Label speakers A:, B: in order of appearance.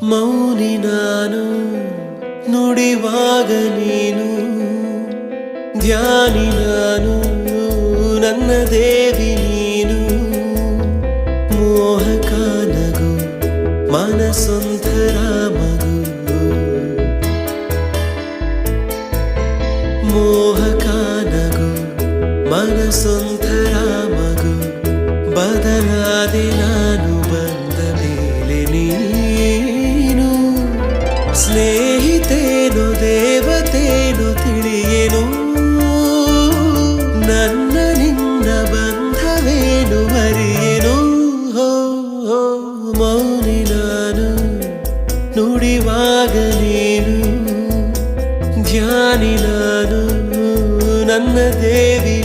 A: ಮೌನಿ ನಾನು ನುಡಿವಾಗ ನೀನು ಧ್ಯಾನಿ ನಾನು ನನ್ನ ದೇವಿ ನೀನು ಮೋಹಕ ನಗು ಮನಸೊಂಥರ ಮಗು ಮೋಹಕ ನಗು ಮನಸೊಂಥರ ಮಗು ಬದಲಾದೆ ನಾನು ಬಂದ ಮೇಲೆ ನೀನು ಸ್ನೇಹಿತೇನು ದೇವತೇನು ತಿಳಿಯೇನು ನನ್ನ ನಿನ್ನ ಬಂಧವೇನು ಮರಿಯೇನು ಮೌನಿ ನಾನು ನುಡಿವಾಗ ನೀನು ಧ್ಯಾನಿ ನಾನು ನನ್ನ ದೇವಿ